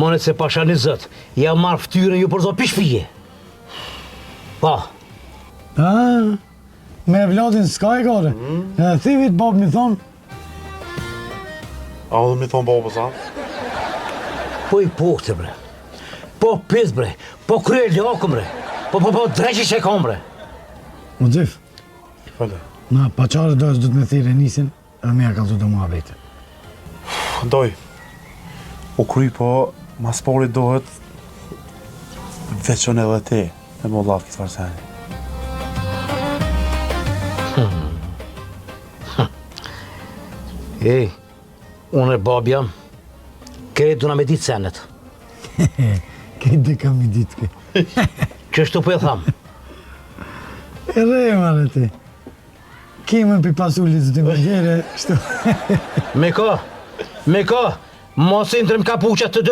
Monet se pasha një zët, ja marrë ftyrën ju për zo pishpije. Pa. Me Vladin s'ka e kore. Thivit bab mi thonë. A dhe mi thonë babë sa? Po i pohte bre. Po pith bre. Po krye lakëm bre. Po dreqi që e kam bre. Më dzif. Fale. Na paqare dojës du të me thire nisin, edhe me ja ka të mua vete. Doj. U kry po, mas pari dohet veçon edhe ti e më lavë këtë farseni. Ej, unë e bab jam, krejt du na me ditë senet. Këtë dhe kam i ditë ke. Qështu po e tham? E re, mare ti. Kime për pasullit të më gjere, shtu. Me ka, mos i ndrëm kapuqat të